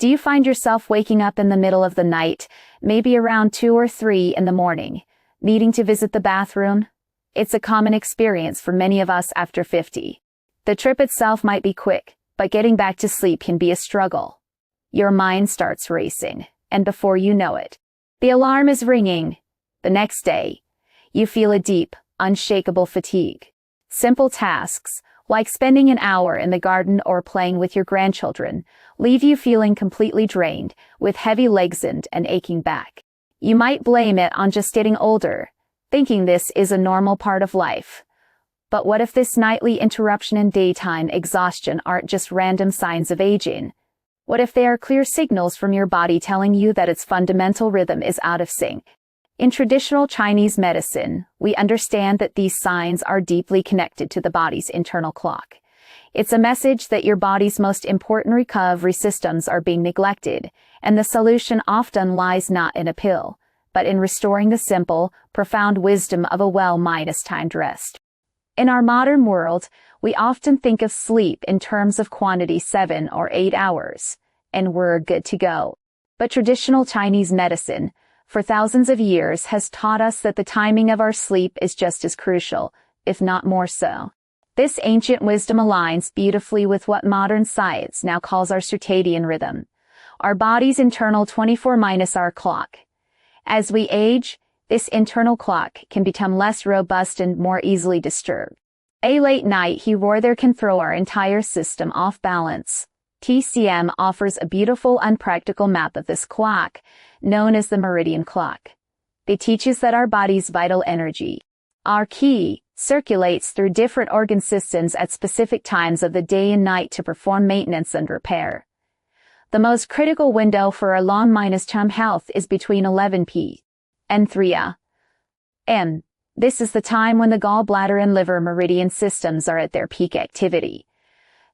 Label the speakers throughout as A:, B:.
A: Do you find yourself waking up in the middle of the night, maybe around 2 or 3 in the morning, needing to visit the bathroom? It's a common experience for many of us after 50. The trip itself might be quick, but getting back to sleep can be a struggle. Your mind starts racing, and before you know it, the alarm is ringing. The next day, you feel a deep, unshakable fatigue. Simple tasks, like spending an hour in the garden or playing with your grandchildren, leave you feeling completely drained, with heavy legs and an aching back. You might blame it on just getting older, thinking this is a normal part of life. But what if this nightly interruption and daytime exhaustion aren't just random signs of aging? What if they are clear signals from your body telling you that its fundamental rhythm is out of sync? In traditional Chinese medicine, we understand that these signs are deeply connected to the body's internal clock. It's a message that your body's most important recovery systems are being neglected, and the solution often lies not in a pill, but in restoring the simple, profound wisdom of a well-timed rest. In our modern world, we often think of sleep in terms of quantity 7 or 8 hours, and we're good to go. But traditional Chinese medicine, for thousands of years, has taught us that the timing of our sleep is just as crucial, if not more so. This ancient wisdom aligns beautifully with what modern science now calls our circadian rhythm, our body's internal 24-hour clock. As we age, this internal clock can become less robust and more easily disturbed. A late night there can throw our entire system off balance. TCM offers a beautiful unpractical map of this clock, known as the meridian clock. It teaches that our body's vital energy, our ki, circulates through different organ systems at specific times of the day and night to perform maintenance and repair. The most critical window for our long-term health is between 11 p. and 3 a.m. This is the time when the gallbladder and liver meridian systems are at their peak activity.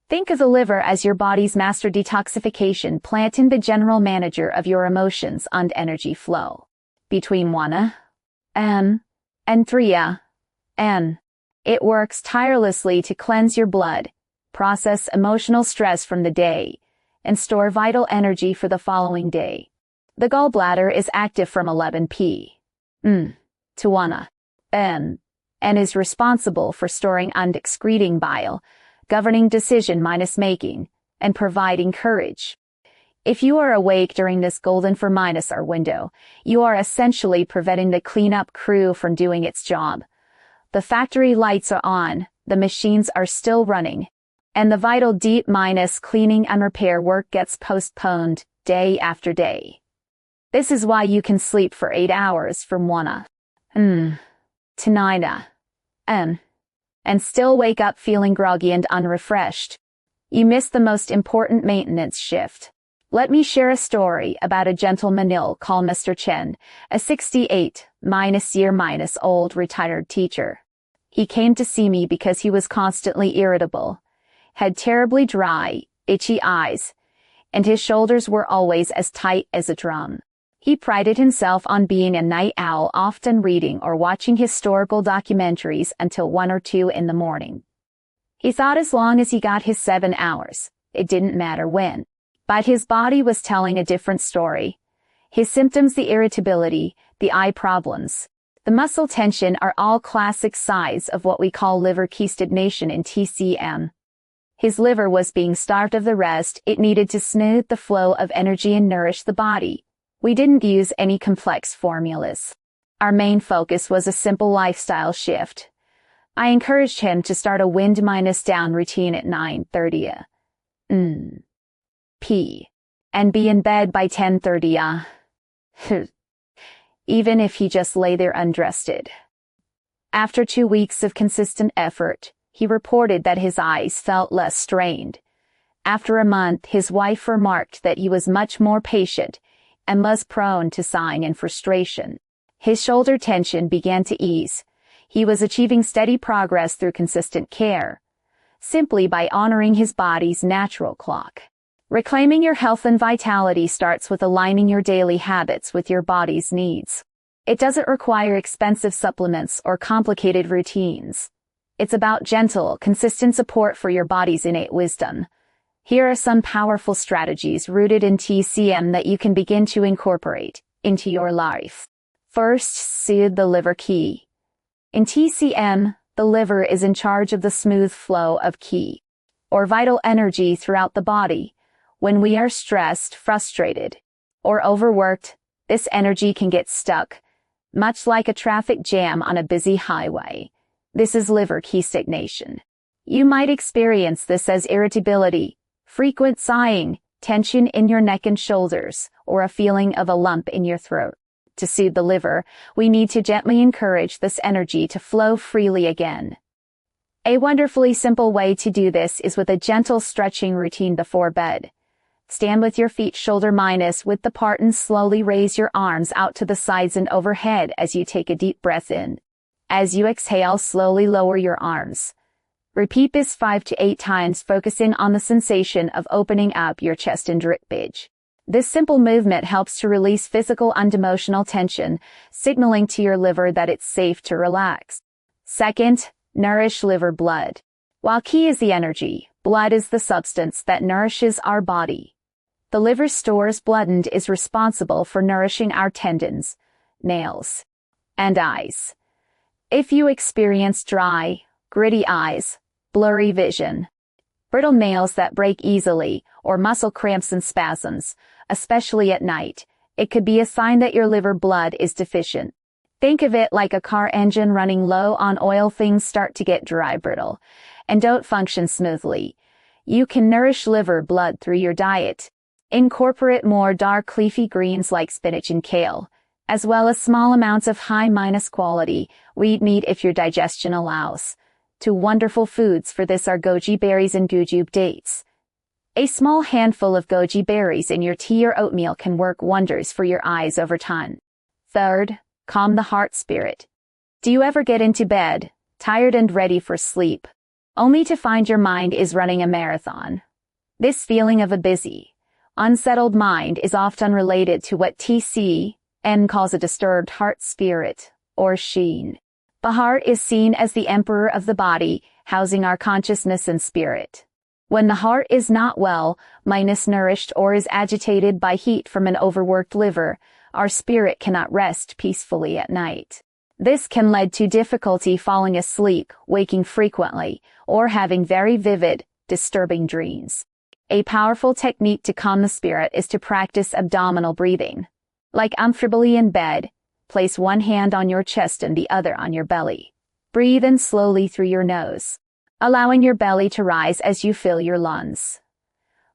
A: Think of the liver as your body's master detoxification plant and the general manager of your emotions and energy flow. Between 1 a.m. and 3 a.m., it works tirelessly to cleanse your blood, process emotional stress from the day, and store vital energy for the following day. The gallbladder is active from 11 p.m. to 1 a.m. and is responsible for storing and excreting bile, governing decision-making, and providing courage. If you are awake during this golden 4-hour window, you are essentially preventing the cleanup crew from doing its job. The factory lights are on, the machines are still running, and the vital deep cleaning and repair work gets postponed day after day. This is why you can sleep for 8 hours from 1 a.m. to 9 a.m. and still wake up feeling groggy and unrefreshed. You missed the most important maintenance shift. Let me share a story about a gentleman called Mr. Chen, a 68-year-old retired teacher. He came to see me because he was constantly irritable, had terribly dry, itchy eyes, and his shoulders were always as tight as a drum. He prided himself on being a night owl, often reading or watching historical documentaries until 1 or 2 in the morning. He thought as long as he got his 7 hours, it didn't matter when. But his body was telling a different story. His symptoms, the irritability, the eye problems, the muscle tension, are all classic signs of what we call liver stagnation in TCM. His liver was being starved of the rest it needed to smooth the flow of energy and nourish the body. We didn't use any complex formulas. Our main focus was a simple lifestyle shift. I encouraged him to start a wind-down routine at 9:30 p. and be in bed by 10:30 even if he just lay there undressed. After 2 weeks of consistent effort, he reported that his eyes felt less strained. After a month, his wife remarked that he was much more patient and less prone to sighing and frustration. His shoulder tension began to ease. He was achieving steady progress through consistent care, simply by honoring his body's natural clock. Reclaiming your health and vitality starts with aligning your daily habits with your body's needs. It doesn't require expensive supplements or complicated routines. It's about gentle, consistent support for your body's innate wisdom. Here are some powerful strategies rooted in TCM that you can begin to incorporate into your life. First, soothe the liver key. In TCM, the liver is in charge of the smooth flow of ki, or vital energy throughout the body. When we are stressed, frustrated, or overworked, this energy can get stuck, much like a traffic jam on a busy highway. This is liver key stagnation. You might experience this as irritability, frequent sighing, tension in your neck and shoulders, or a feeling of a lump in your throat. To soothe the liver, we need to gently encourage this energy to flow freely again. A wonderfully simple way to do this is with a gentle stretching routine before bed. Stand with your feet shoulder-width apart and slowly raise your arms out to the sides and overhead as you take a deep breath in. As you exhale, slowly lower your arms. Repeat this 5 to 8 times, focusing on the sensation of opening up your chest and ribcage. This simple movement helps to release physical and emotional tension, signaling to your liver that it's safe to relax. Second, nourish liver blood. While ki is the energy, blood is the substance that nourishes our body. The liver stores blood and is responsible for nourishing our tendons, nails, and eyes. If you experience dry, gritty eyes, blurry vision, brittle nails that break easily, or muscle cramps and spasms, especially at night, it could be a sign that your liver blood is deficient. Think of it like a car engine running low on oil. Things start to get dry, brittle, and don't function smoothly. You can nourish liver blood through your diet. Incorporate more dark leafy greens like spinach and kale, as well as small amounts of high-quality wheat meat if your digestion allows. 2 wonderful foods for this are goji berries and jujube dates. A small handful of goji berries in your tea or oatmeal can work wonders for your eyes over time. Third, calm the heart spirit. Do you ever get into bed, tired and ready for sleep, only to find your mind is running a marathon? This feeling of a busy, unsettled mind is often related to what TCM calls a disturbed heart spirit, or sheen. The heart is seen as the emperor of the body, housing our consciousness and spirit. When the heart is not well, nourished, or is agitated by heat from an overworked liver, our spirit cannot rest peacefully at night. This can lead to difficulty falling asleep, waking frequently, or having very vivid, disturbing dreams. A powerful technique to calm the spirit is to practice abdominal breathing. Like comfortably in bed, place one hand on your chest and the other on your belly. Breathe in slowly through your nose, allowing your belly to rise as you fill your lungs.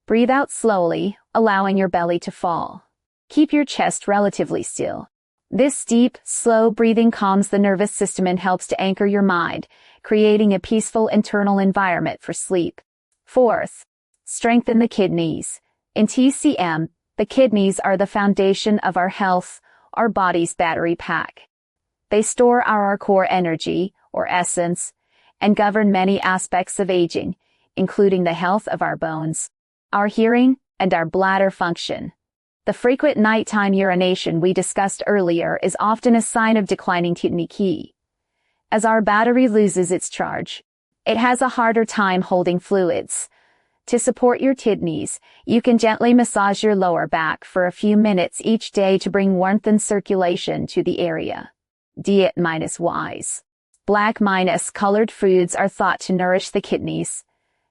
A: Breathe out slowly, allowing your belly to fall. Keep your chest relatively still. This deep, slow breathing calms the nervous system and helps to anchor your mind, creating a peaceful internal environment for sleep. Fourth, strengthen the kidneys. In TCM, the kidneys are the foundation of our health, our body's battery pack. They store our core energy, or essence, and govern many aspects of aging, including the health of our bones, our hearing, and our bladder function. The frequent nighttime urination we discussed earlier is often a sign of declining kidney ki. As our battery loses its charge, it has a harder time holding fluids. To support your kidneys, you can gently massage your lower back for a few minutes each day to bring warmth and circulation to the area. Diet wise. Black colored foods are thought to nourish the kidneys.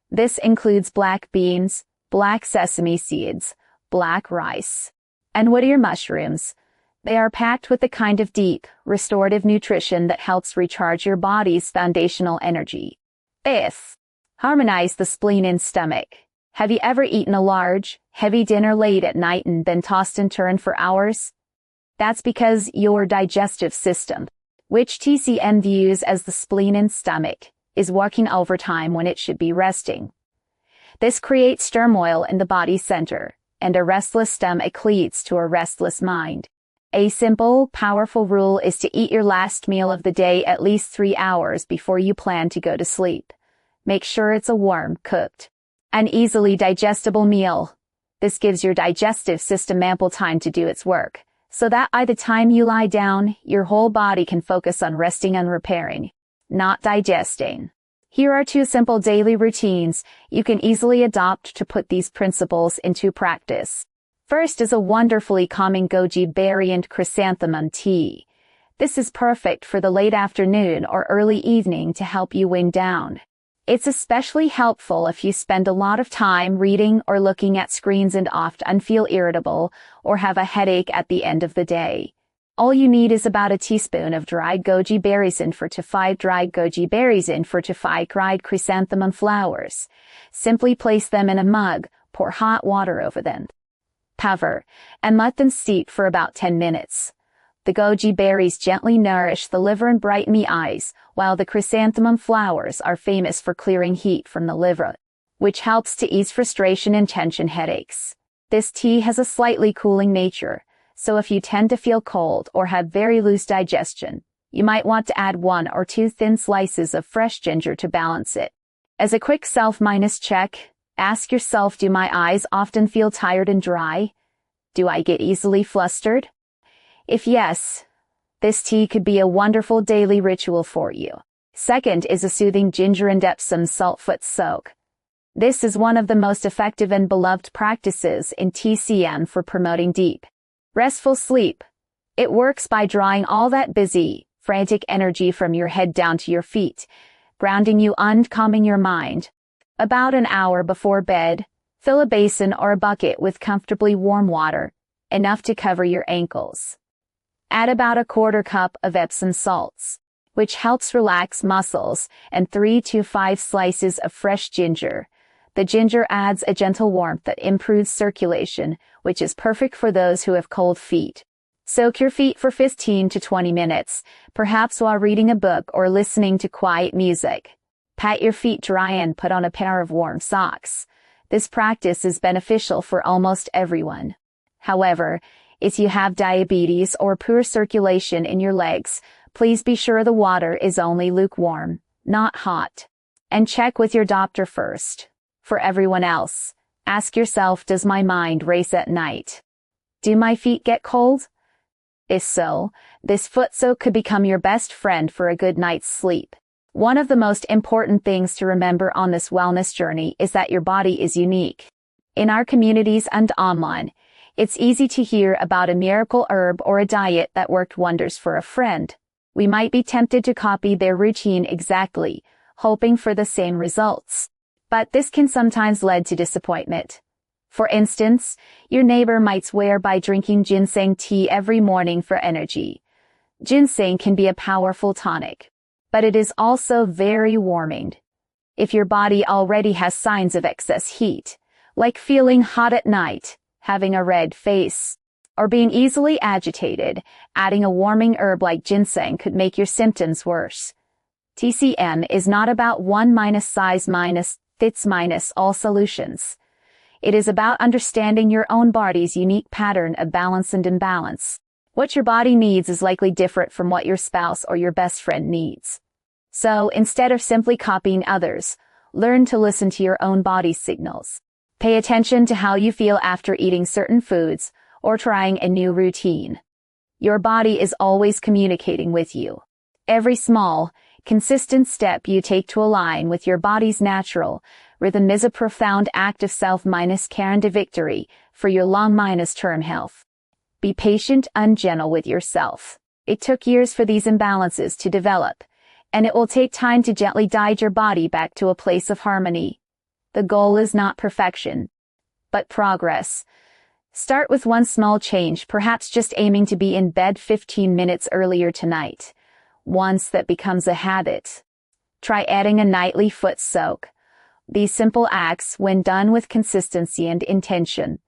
A: This includes black beans, black sesame seeds, black rice, and woodier mushrooms. They are packed with the kind of deep, restorative nutrition that helps recharge your body's foundational energy. Fifth, harmonize the spleen and stomach. Have you ever eaten a large, heavy dinner late at night and then tossed and turned for hours? That's because your digestive system, which TCM views as the spleen and stomach, is working overtime when it should be resting. This creates turmoil in the body center, and a restless stomach leads to a restless mind. A simple, powerful rule is to eat your last meal of the day at least 3 hours before you plan to go to sleep. Make sure it's a warm, cooked, and easily digestible meal. This gives your digestive system ample time to do its work, so that by the time you lie down, your whole body can focus on resting and repairing, not digesting. Here are 2 simple daily routines you can easily adopt to put these principles into practice. First is a wonderfully calming goji berry and chrysanthemum tea. This is perfect for the late afternoon or early evening to help you wind down. It's especially helpful if you spend a lot of time reading or looking at screens and often feel irritable or have a headache at the end of the day. All you need is about a teaspoon of dried goji berries and 4 to 5 dried goji berries and 4 to 5 dried chrysanthemum flowers. Simply place them in a mug, pour hot water over them. Cover, and let them steep for about 10 minutes. The goji berries gently nourish the liver and brighten the eyes, while the chrysanthemum flowers are famous for clearing heat from the liver, which helps to ease frustration and tension headaches. This tea has a slightly cooling nature, so if you tend to feel cold or have very loose digestion, you might want to add 1 or 2 thin slices of fresh ginger to balance it. As a quick self-check, ask yourself, do my eyes often feel tired and dry? Do I get easily flustered? If yes, this tea could be a wonderful daily ritual for you. Second is a soothing ginger and Epsom salt foot soak. This is one of the most effective and beloved practices in TCM for promoting deep, restful sleep. It works by drawing all that busy, frantic energy from your head down to your feet, grounding you and calming your mind. About an hour before bed, fill a basin or a bucket with comfortably warm water, enough to cover your ankles. Add about a 1/4 cup of Epsom salts, which helps relax muscles, and 3 to 5 slices of fresh ginger. The ginger adds a gentle warmth that improves circulation, which is perfect for those who have cold feet. Soak your feet for 15 to 20 minutes, perhaps while reading a book or listening to quiet music. Pat your feet dry and put on a pair of warm socks. This practice is beneficial for almost everyone. However, if you have diabetes or poor circulation in your legs, please be sure the water is only lukewarm, not hot. And check with your doctor first. For everyone else, ask yourself, does my mind race at night? Do my feet get cold? If so, this foot soak could become your best friend for a good night's sleep. One of the most important things to remember on this wellness journey is that your body is unique. In our communities and online, it's easy to hear about a miracle herb or a diet that worked wonders for a friend. We might be tempted to copy their routine exactly, hoping for the same results. But this can sometimes lead to disappointment. For instance, your neighbor might swear by drinking ginseng tea every morning for energy. Ginseng can be a powerful tonic, but it is also very warming. If your body already has signs of excess heat, like feeling hot at night, having a red face, or being easily agitated, adding a warming herb like ginseng could make your symptoms worse. TCM is not about one-size-fits all solutions. It is about understanding your own body's unique pattern of balance and imbalance. What your body needs is likely different from what your spouse or your best friend needs. So, instead of simply copying others, learn to listen to your own body's signals. Pay attention to how you feel after eating certain foods or trying a new routine. Your body is always communicating with you. Every small, consistent step you take to align with your body's natural rhythm is a profound act of self-care and a victory for your long-term health. Be patient and gentle with yourself. It took years for these imbalances to develop, and it will take time to gently guide your body back to a place of harmony. The goal is not perfection, but progress. Start with one small change, perhaps just aiming to be in bed 15 minutes earlier tonight. Once that becomes a habit, try adding a nightly foot soak. These simple acts, when done with consistency and intention,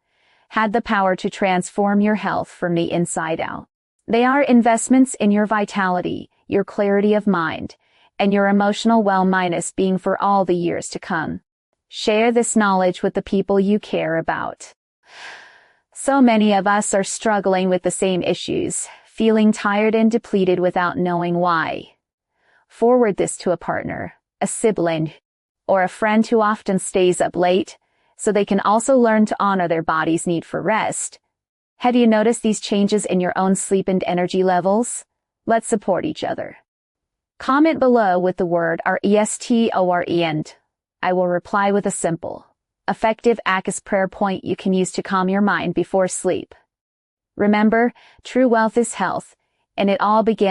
A: had the power to transform your health from the inside out. They are investments in your vitality, your clarity of mind, and your emotional well-being for all the years to come. Share this knowledge with the people you care about. So many of us are struggling with the same issues, feeling tired and depleted without knowing why. Forward this to a partner, a sibling, or a friend who often stays up late, so they can also learn to honor their body's need for rest. Have you noticed these changes in your own sleep and energy levels? Let's support each other. Comment below with the word RESTORE. I will reply with a simple, effective ACAS prayer point you can use to calm your mind before sleep. Remember, true wealth is health, and it all begins